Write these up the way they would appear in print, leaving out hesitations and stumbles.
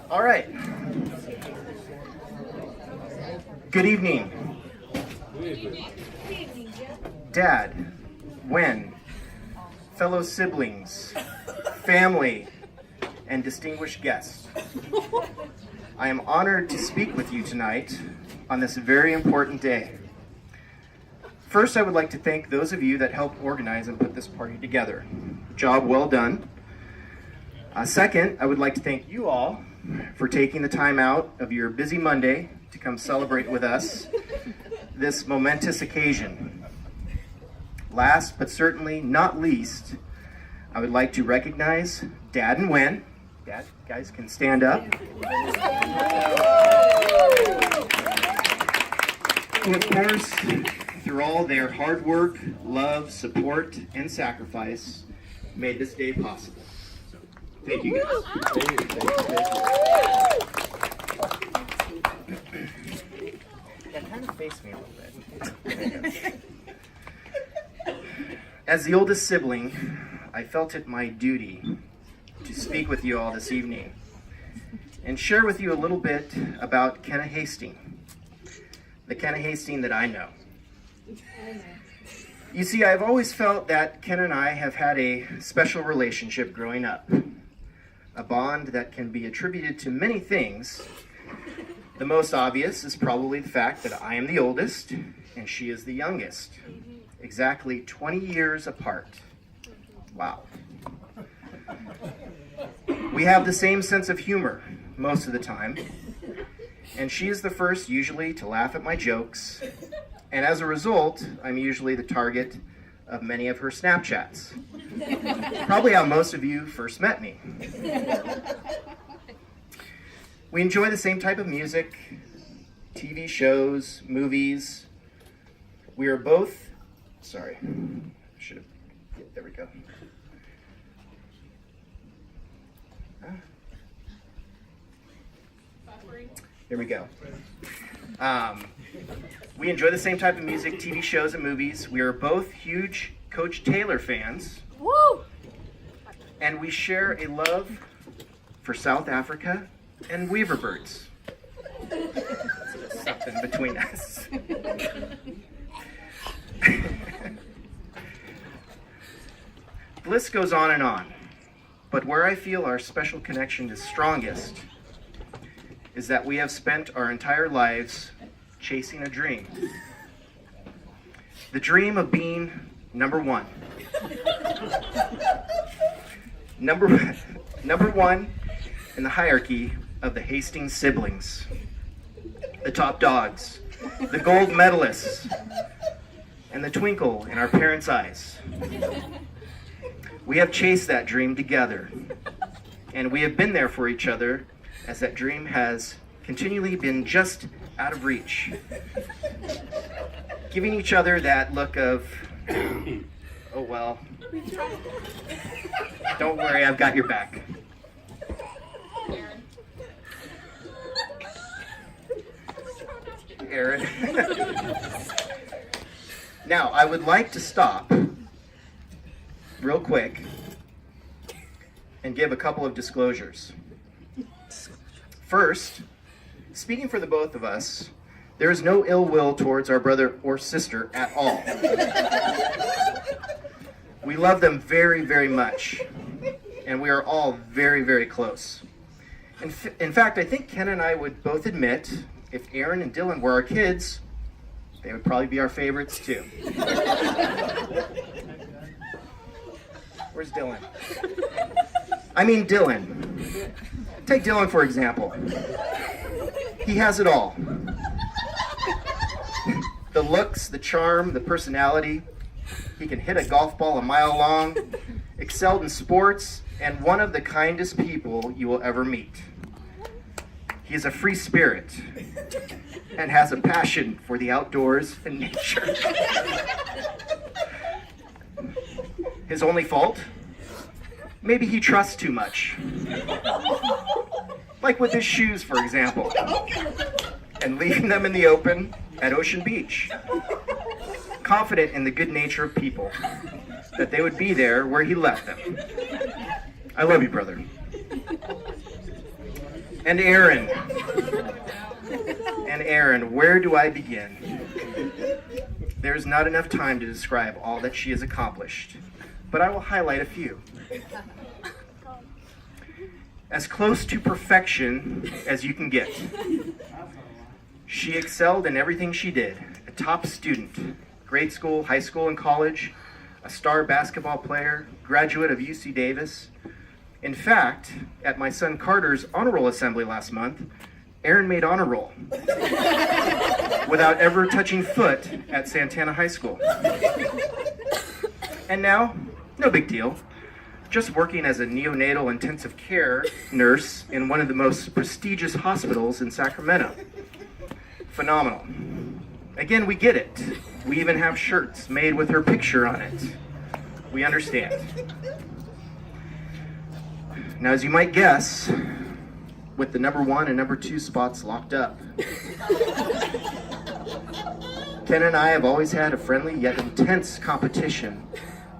All right. Good evening. Dad, Wen, fellow siblings, family, and distinguished guests. I am honored to speak with you tonight on this very important day. First, I would like to thank those of you that helped organize and put this party together. Job well done. Second, I would like to thank you all for taking the time out of your busy Monday to come celebrate with us this momentous occasion. Last but certainly not least, I would like to recognize Dad and Wen. Dad, guys can stand up. Who, of course, through all their hard work, love, support, and sacrifice, made this day possible. So, thank you guys. Yeah, kind of face me a little bit. As the oldest sibling, I felt it my duty to speak with you all this evening and share with you a little bit about Kenna Hastings, the Kenna Hastings that I know. You see, I've always felt that Ken and I have had a special relationship growing up, a bond that can be attributed to many things. The most obvious is probably the fact that I am the oldest and she is the youngest, exactly 20 years apart. Wow. We have the same sense of humor most of the time, and she is the first usually to laugh at my jokes, and as a result, I'm usually the target of many of her Snapchats. Probably how most of you first met me. We enjoy the same type of music, TV shows, movies. We are both, sorry, should have, there we go. There we go. We enjoy the same type of music, TV shows, and movies. We are both huge Coach Taylor fans. Woo! And we share a love for South Africa and Weaver birds. Something between us. The list goes on and on, but where I feel our special connection is strongest is that we have spent our entire lives chasing a dream. The dream of being number one. Number one in the hierarchy of the Hastings siblings. The top dogs, the gold medalists, and the twinkle in our parents' eyes. We have chased that dream together, and we have been there for each other as that dream has continually been just out of reach. Giving each other that look of, oh well, don't worry, I've got your back. Aaron. Now, I would like to stop real quick and give a couple of disclosures. First, speaking for the both of us, there is no ill will towards our brother or sister at all. We love them very, very much, and we are all very, very close. In fact, I think Ken and I would both admit, if Aaron and Dylan were our kids, they would probably be our favorites too. Where's Dylan? I mean Dylan. Take Dylan for example. He has it all. The looks, the charm, the personality. He can hit a golf ball a mile long, excelled in sports, and one of the kindest people you will ever meet. He is a free spirit and has a passion for the outdoors and nature. His only fault? Maybe he trusts too much. Like with his shoes, for example. And leaving them in the open at Ocean Beach. Confident in the good nature of people, that they would be there where he left them. I love you, brother. And Erin. And Erin, where do I begin? There's not enough time to describe all that she has accomplished, but I will highlight a few. As close to perfection as you can get. She excelled in everything she did. A top student, grade school, high school, and college, a star basketball player, graduate of UC Davis. In fact, at my son Carter's honor roll assembly last month, Erin made honor roll without ever touching foot at Santana High School. And now, no big deal. Just working as a neonatal intensive care nurse in one of the most prestigious hospitals in Sacramento. Phenomenal. Again, we get it. We even have shirts made with her picture on it. We understand. Now, as you might guess, with the number 1 and number 2 spots locked up, Ken and I have always had a friendly yet intense competition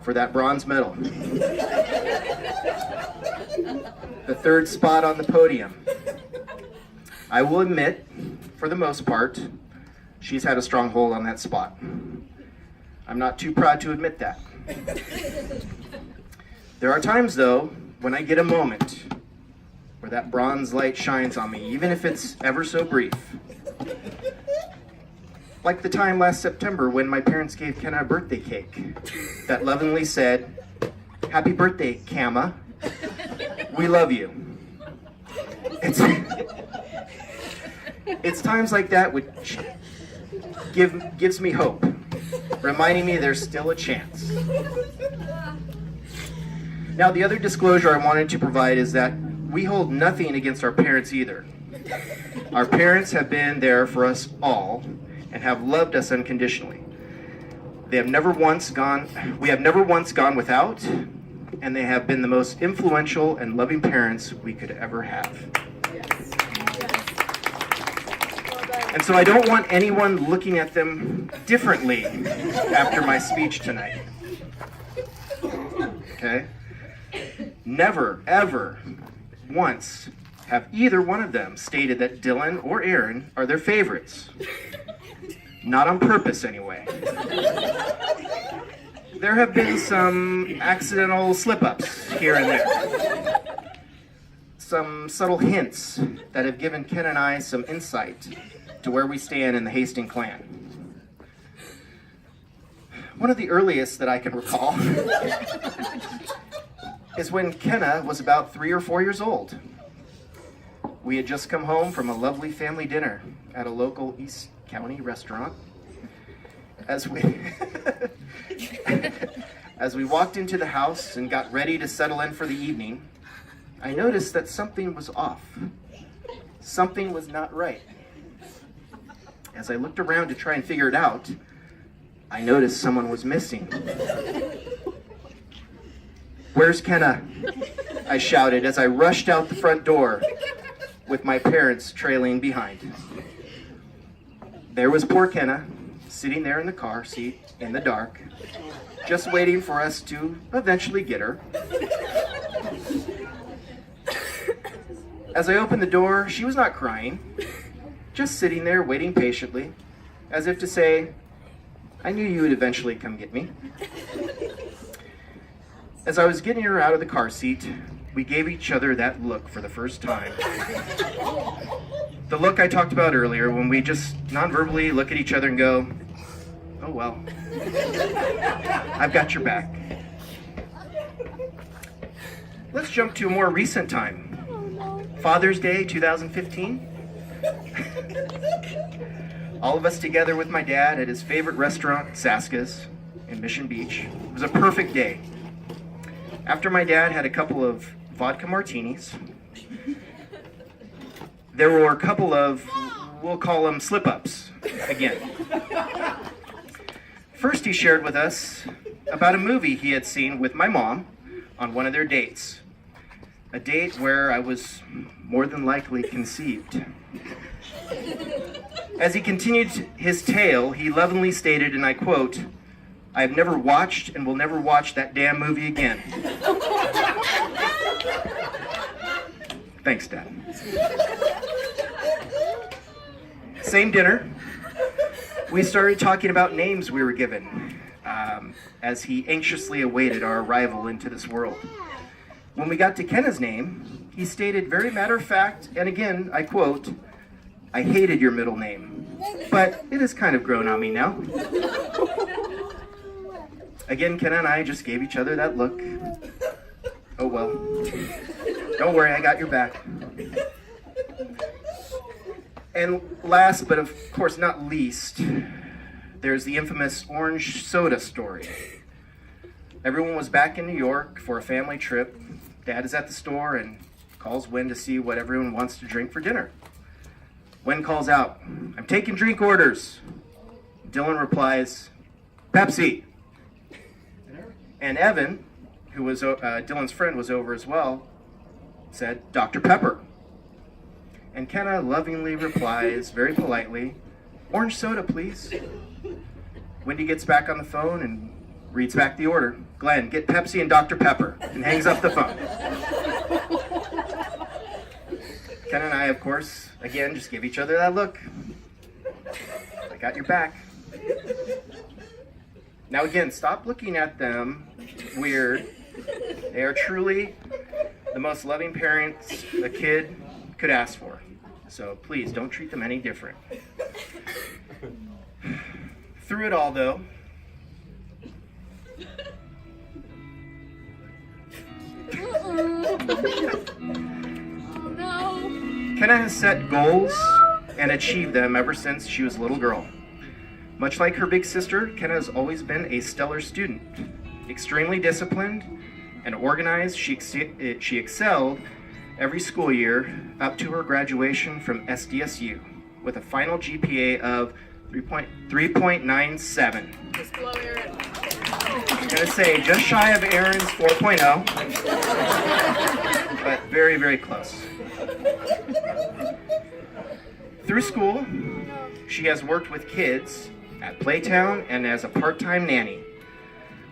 for that bronze medal. The 3rd spot on the podium. I will admit, for the most part, she's had a strong hold on that spot. I'm not too proud to admit that. There are times, though, when I get a moment where that bronze light shines on me, even if it's ever so brief. Like the time last September when my parents gave Kenna a birthday cake that lovingly said, "Happy birthday, Kama. We love you." It's times like that which gives me hope, reminding me there's still a chance. Now, the other disclosure I wanted to provide is that we hold nothing against our parents either. Our parents have been there for us all and have loved us unconditionally. We have never once gone without, and they have been the most influential and loving parents we could ever have. And so I don't want anyone looking at them differently after my speech tonight. Okay? Never, ever, once have either one of them stated that Dylan or Erin are their favorites. Not on purpose, anyway. There have been some accidental slip-ups here and there. Some subtle hints that have given Ken and I some insight to where we stand in the Hastings clan. One of the earliest that I can recall is when Kenna was about 3 or 4 years old. We had just come home from a lovely family dinner at a local East County restaurant. As we walked into the house and got ready to settle in for the evening, I noticed that something was off. Something was not right. As I looked around to try and figure it out, I noticed someone was missing. "Where's Kenna?" I shouted as I rushed out the front door with my parents trailing behind. There was poor Kenna, sitting there in the car seat in the dark, just waiting for us to eventually get her. As I opened the door, she was not crying, just sitting there waiting patiently, as if to say, "I knew you would eventually come get me." As I was getting her out of the car seat, we gave each other that look for the first time. The look I talked about earlier, when we just non-verbally look at each other and go, "Oh well, I've got your back." Let's jump to a more recent time. Father's Day 2015. All of us together with my dad at his favorite restaurant, Saska's, in Mission Beach. It was a perfect day. After my dad had a couple of vodka martinis, there were a couple of, we'll call them slip-ups again. First, he shared with us about a movie he had seen with my mom on one of their dates. A date where I was more than likely conceived. As he continued his tale, he lovingly stated, and I quote, "I have never watched and will never watch that damn movie again." Thanks, Dad. Same dinner, we started talking about names we were given as he anxiously awaited our arrival into this world. When we got to Kenna's name, he stated very matter of fact, and again, I quote, "I hated your middle name, but it has kind of grown on me now." Again, Kenna and I just gave each other that look. Oh well. Don't worry, I got your back. And last, but of course not least, there's the infamous orange soda story. Everyone was back in New York for a family trip. Dad is at the store and calls Wen to see what everyone wants to drink for dinner. Wen calls out, "I'm taking drink orders." Dylan replies, "Pepsi." And Evan, who was Dylan's friend, was over as well, said, "Dr. Pepper." And Kenna lovingly replies, very politely, "Orange soda, please." Wendy gets back on the phone and reads back the order. "Glenn, get Pepsi and Dr. Pepper," and hangs up the phone. Kenna and I, of course, again, just give each other that look. "I got your back." Now again, stop looking at them weird. They are truly the most loving parents a kid could ask for. So please don't treat them any different. Through it all though, Kenna has set goals and achieved them ever since she was a little girl. Much like her big sister, Kenna has always been a stellar student. Extremely disciplined and organized, she excelled every school year up to her graduation from SDSU with a final GPA of 3.97. Just below Aaron. I'm going to say just shy of Aaron's 4.0, but very, very close. Through school, she has worked with kids at Playtown and as a part-time nanny.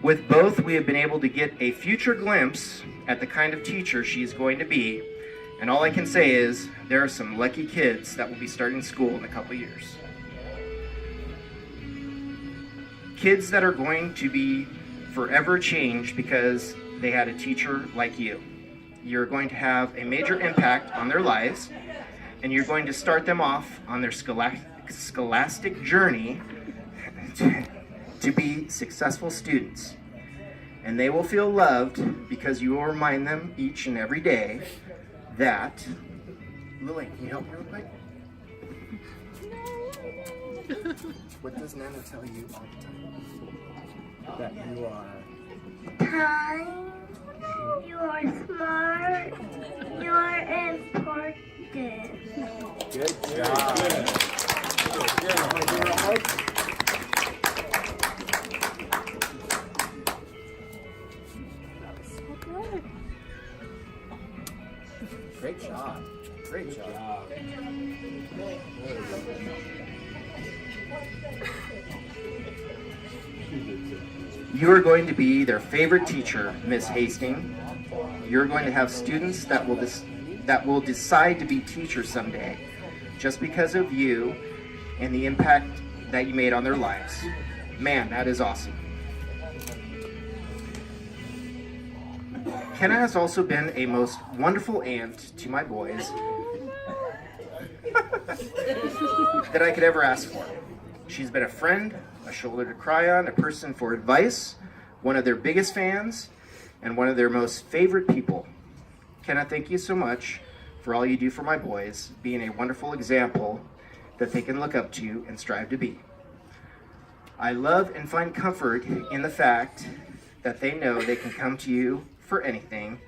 With both, we have been able to get a future glimpse at the kind of teacher she is going to be, and all I can say is there are some lucky kids that will be starting school in a couple years. Kids that are going to be forever changed because they had a teacher like you. You're going to have a major impact on their lives, and you're going to start them off on their scholastic journey to be successful students. And they will feel loved because you will remind them each and every day that... Lily, can you help me real quick? What does Nana tell you all the time? That you are... Kind, you are smart, you are important. Good job. Good. Great job. Great job. You are going to be their favorite teacher, Miss Hastings. You're going to have students that will decide to be teachers someday, just because of you and the impact that you made on their lives. Man, that is awesome. Kenna has also been a most wonderful aunt to my boys that I could ever ask for. She's been a friend, a shoulder to cry on, a person for advice, one of their biggest fans, and one of their most favorite people. Kenna, thank you so much for all you do for my boys, being a wonderful example that they can look up to and strive to be. I love and find comfort in the fact that they know they can come to you for anything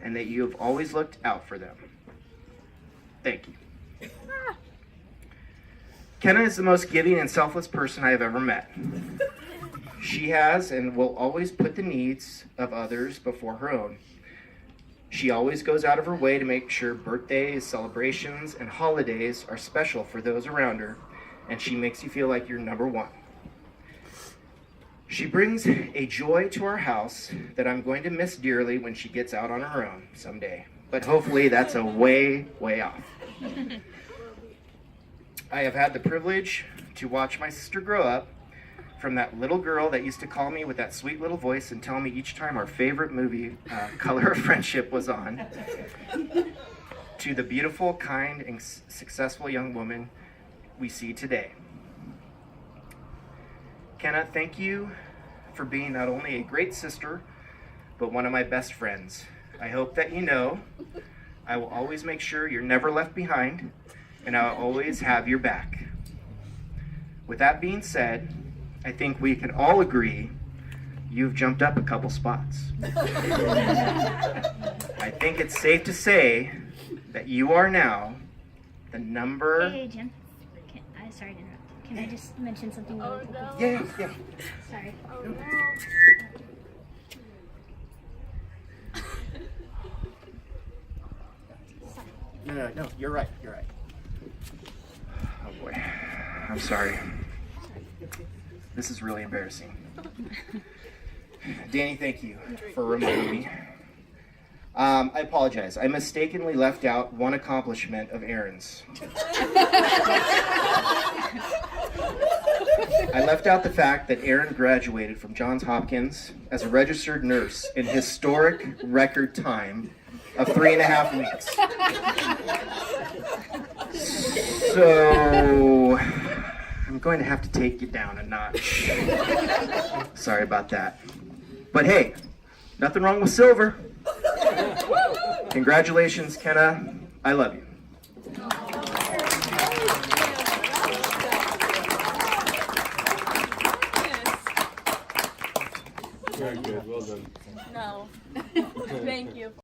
and that you have always looked out for them. Thank you. Kenna is the most giving and selfless person I have ever met. She has and will always put the needs of others before her own. She always goes out of her way to make sure birthdays, celebrations, and holidays are special for those around her, and she makes you feel like you're number one. She brings a joy to our house that I'm going to miss dearly when she gets out on her own someday. but hopefully that's a way, way off. I have had the privilege to watch my sister grow up, from that little girl that used to call me with that sweet little voice and tell me each time our favorite movie, Color of Friendship, was on, to the beautiful, kind, and successful young woman we see today. Kenna, thank you for being not only a great sister, but one of my best friends. I hope that you know I will always make sure you're never left behind, and I'll always have your back. With that being said, I think we can all agree you've jumped up a couple spots. I think it's safe to say that you are now the number... Hey, Jim. Sorry to interrupt. Can I just mention something really quickly? Yeah. Sorry. No, you're right. Oh boy, I'm sorry. This is really embarrassing. Danny, thank you for reminding me. I apologize. I mistakenly left out one accomplishment of Aaron's. I left out the fact that Aaron graduated from Johns Hopkins as a registered nurse in historic record time of 3.5 weeks. So I'm going to have to take you down a notch. Sorry about that. But hey, nothing wrong with silver. Congratulations, Kenna. I love you. Very good. Well done. No. Thank you.